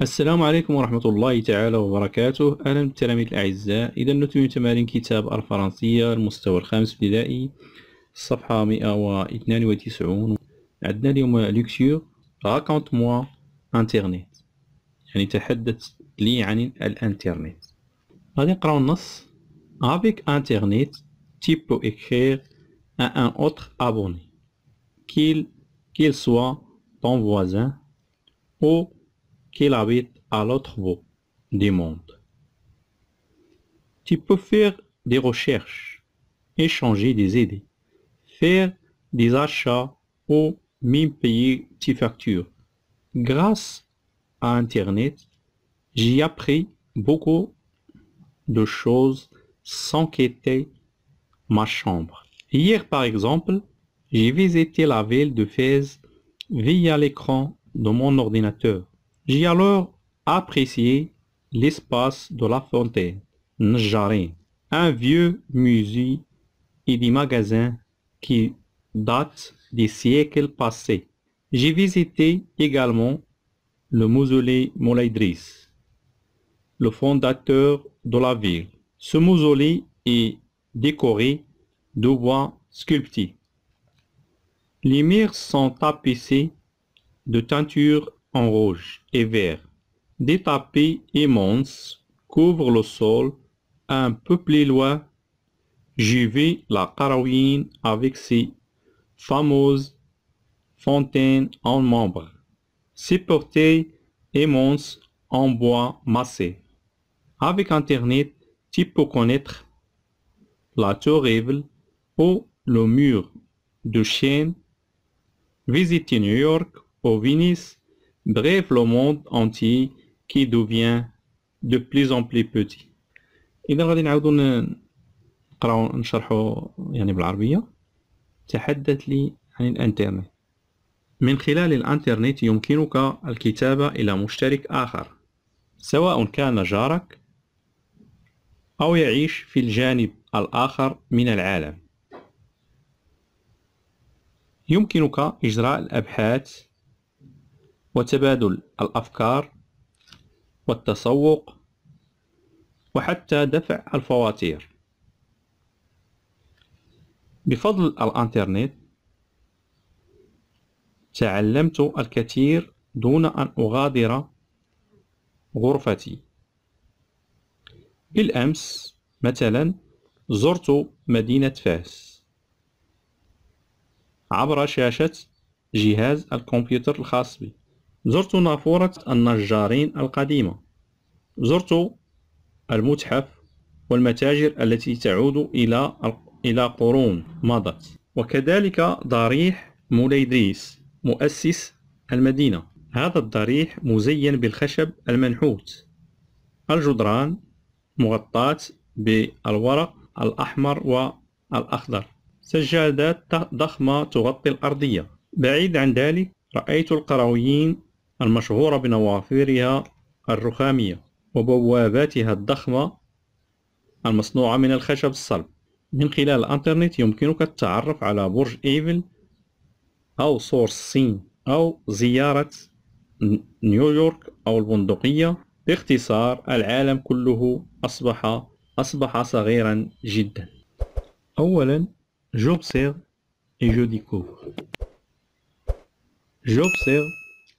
السلام عليكم ورحمة الله تعالى وبركاته. أهلا بالتلاميذ الأعزاء. إذا نتمم تمارين كتاب الفرنسية المستوى الخامس ابتدائي الصفحة 192. عندنا اليوم ليكتور راكونت موا انترنت، يعني تحدث لي عن الانترنت. غادي نقراو النص. Avec internet tu peux écrire à un autre abonné qu'il soit ton voisin ou qu'il habite à l'autre bout du monde. Tu peux faire des recherches, échanger des idées, faire des achats ou même payer tes factures. Grâce à Internet, j'ai appris beaucoup de choses sans quitter ma chambre. Hier, par exemple, j'ai visité la ville de Fès via l'écran de mon ordinateur. J'ai alors apprécié l'espace de la fontaine Njarin, un vieux musée et des magasins qui datent des siècles passés. J'ai visité également le mausolée Moulay Idriss, le fondateur de la ville. Ce mausolée est décoré de bois sculpté. Les murs sont tapissés de teintures en rouge et vert. Des tapis immenses couvrent le sol. Un peu plus loin, j'ai vu la Qarawiyyin avec ses fameuses fontaines en marbre. Ces portails immenses en bois massé. Avec Internet, tu peux connaître la Tour Eiffel ou le mur de Chine, visiter New York ou Venise, bref, le monde entier qui devient de plus en plus petit. إذا غادي نعاودو نقراو نشرحو يعني بالعربية. تحدث لي عن الإنترنت. من خلال الإنترنت يمكنك الكتابة إلى مشترك آخر، سواء كان جارك أو يعيش في الجانب الآخر من العالم. يمكنك إجراء الأبحاث وتبادل الأفكار والتسوق وحتى دفع الفواتير. بفضل الإنترنت تعلمت الكثير دون أن أغادر غرفتي. بالأمس مثلا زرت مدينة فاس عبر شاشة جهاز الكمبيوتر الخاص بي. زرت نافورة النجارين القديمة. زرت المتحف والمتاجر التي تعود إلى قرون مضت، وكذلك ضريح مولاي إدريس مؤسس المدينة. هذا الضريح مزين بالخشب المنحوت، الجدران مغطاة بالورق الأحمر والأخضر، سجادات ضخمة تغطي الأرضية. بعيد عن ذلك رأيت القرويين المشهورة بنوافذها الرخامية وبواباتها الضخمة المصنوعة من الخشب الصلب. من خلال الإنترنت يمكنك التعرف على برج إيفل أو سور الصين أو زيارة نيويورك أو البندقية. باختصار العالم كله أصبح صغيرا جدا. أولا j'observe et je découvre. J'observe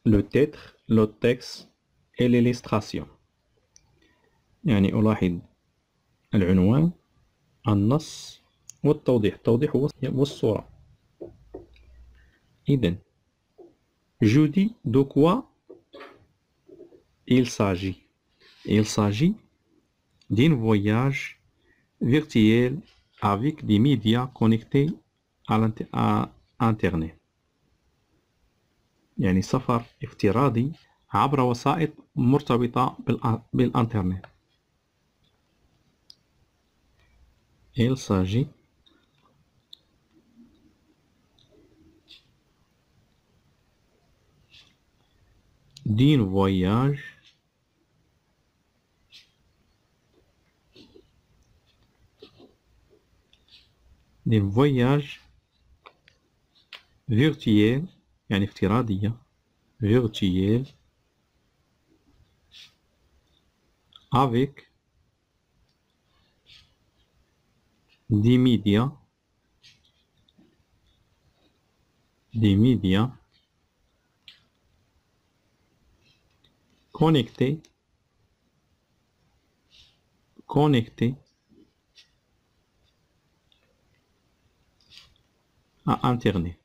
le titre, le texte et l'illustration. يعني ألاحظ العنوان، النص والتوضيح. التوضيح والصورة. إذن je dis de quoi il s'agit. Il s'agit d'un voyage virtuel avec des médias connectés à Internet. يعني سفر افتراضي عبر وسائط مرتبطة بالإنترنت. Il s'agit d'un voyage virtuel يعني افتراضية virtuel avec des médias connectés à Internet.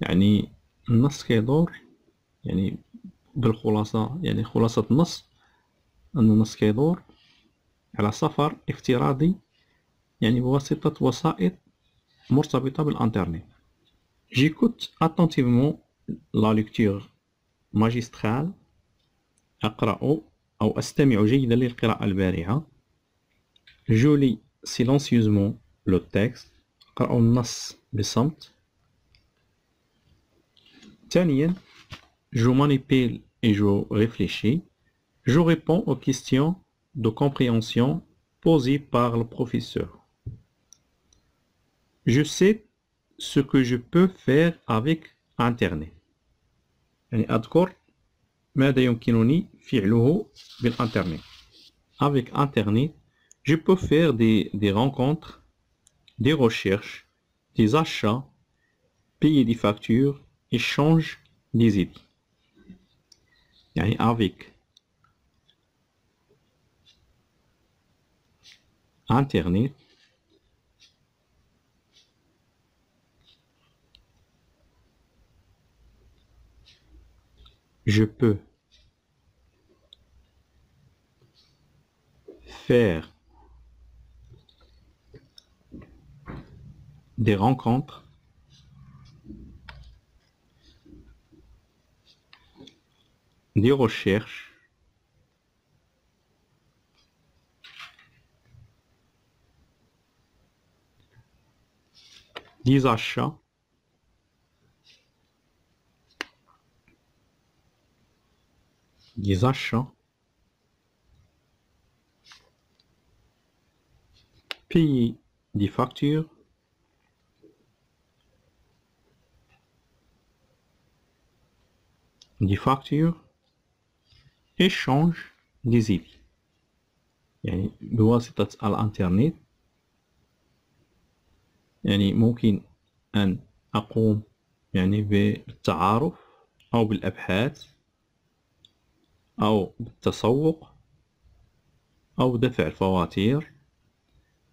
يعني النص كيدور، يعني بالخلاصة، يعني خلاصة النص أن النص كيدور على سفر افتراضي، يعني بواسطة وسائط مرتبطة بالإنترنت. J'écoute attentivement la lecture magistrale. أقرأ أو أستمع جيدا للقراءة البارعة. Je lis silencieusement le texte. أقرأ النص بصمت. ثانيا je manipule et je réfléchis. Je réponds aux questions de compréhension posées par le professeur. Je sais ce que je peux faire avec Internet. يعني أذكر ماذا يمكنني فعله بالإنترنت. Avec Internet, je peux faire des rencontres, des recherches, des achats, payer des factures, échanger des idées. يعني avec Internet, je peux faire des rencontres, des recherches, des achats, payer des factures, échange des idées. يعني بواسطة الإنترنت، يعني ممكن أن أقوم يعني بالتعارف أو بالأبحاث أو بالتسوق أو دفع الفواتير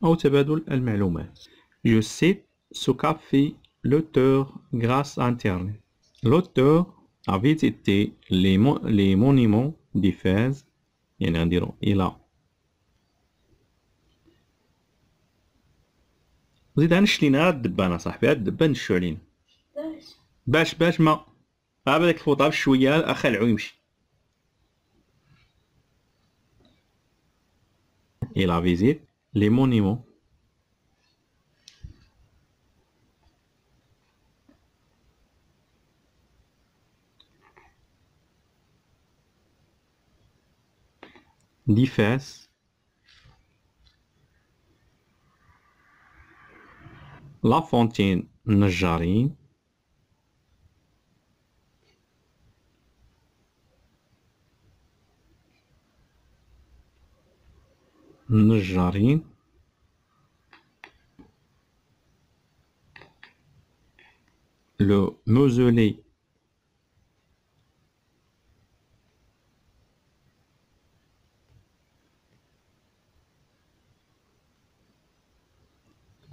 أو تبادل المعلومات. Je sais ce qu'a fait l'auteur grâce à Internet. L'auteur a visité les monuments d'Éphèse. يعني غنديرو إلى زيد غنشتي لينا هاد الدبانة صاحبي، هاد الدبان نشو علينا باش ما هذاك الفوطه بشويه خلعو يمشي. Il a visité les monuments d'Éphèse, la fontaine Najarine, le mausolée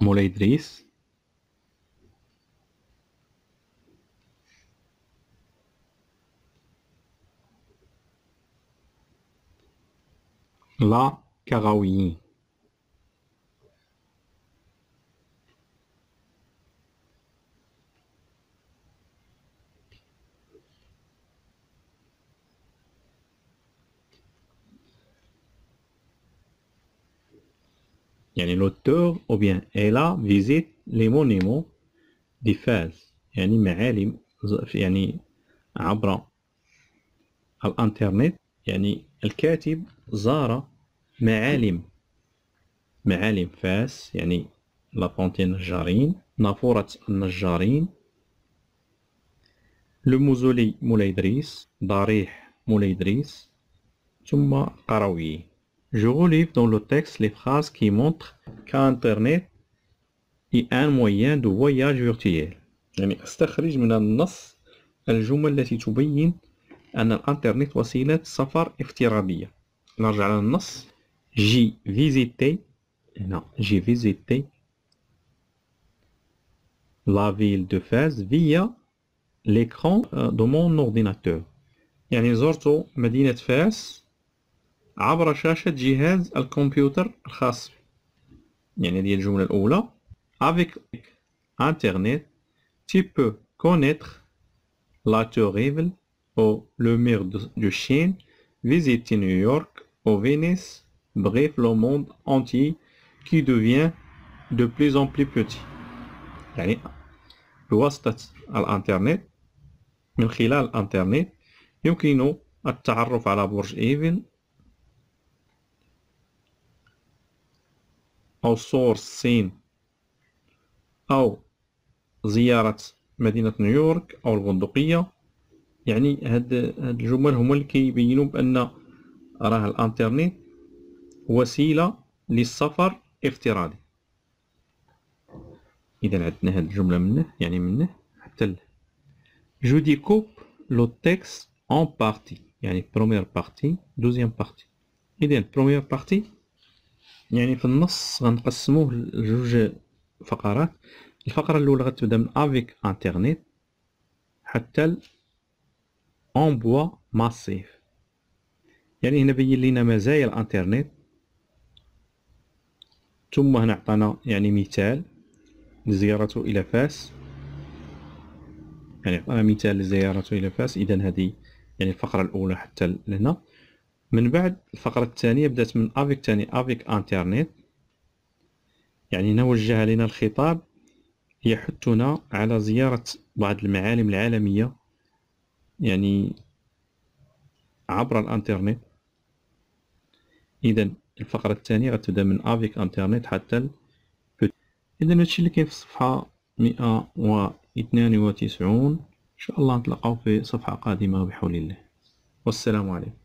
Moulay Idriss, la Karaouyi. يعني l'auteur ou bien elle a visité les monuments d'Éphèse، يعني معالم يعني عبر الانترنت، يعني الكاتب زار معالم فاس، يعني لا فونتين النجارين، نافورة النجارين، لو موزولي مولاي إدريس، ضريح مولاي إدريس، ثم قرويين. Je relève dans le texte les phrases qui montrent qu'Internet est un moyen de voyage virtuel. يعني استخرج من النص الجمل التي تبين أن الإنترنت وسيلة سفر افتراضية. نرجع للنص. J'ai visité، هنا j'ai visité la ville de Fès via l'écran de mon ordinateur. يعني زرت مدينة فاس عبر شاشة جهاز الكمبيوتر الخاص بي. يعني هذه الجملة الأولى. Avec Internet, tu peux connaître la Tour Eiffel ou le mur de Chine, visiter New York ou Venise, bref le monde entier qui devient de plus en plus petit. يعني بواسطة الإنترنت، من خلال الإنترنت يمكن التعرف على برج إيفل أو سور الصين أو زيارة مدينة نيويورك أو البندقية. يعني هاد الجمل هما اللي كيبينوا بأن راه الإنترنت وسيلة للسفر افتراضي. إذا عندنا هاد الجملة منه، يعني منه حتى له. Je découpe le texte en partie، يعني première partie deuxième partie. إذا première partie يعني في النص غنقسموه لجوج فقرات. الفقرة الأولى غتبدا من افيك انترنت حتى انبوا ماسيف. يعني هنا بين لينا مزايا الانترنت، ثم هنا عطانا يعني مثال لزيارته إلى فاس، يعني عطانا مثال لزيارته إلى فاس. إذا هذه يعني الفقرة الأولى حتى لهنا. من بعد الفقرة الثانية بدات من افيك تاني افيك انترنت، يعني هنا وجه لنا الخطاب يحثنا على زيارة بعض المعالم العالمية يعني عبر الانترنت. إذا الفقرة الثانية غتبدا من افيك انترنت حتى إذا هادشي اللي كاين في الصفحة 192. إن شاء الله نتلاقاو في صفحة قادمة بحول الله، والسلام عليكم.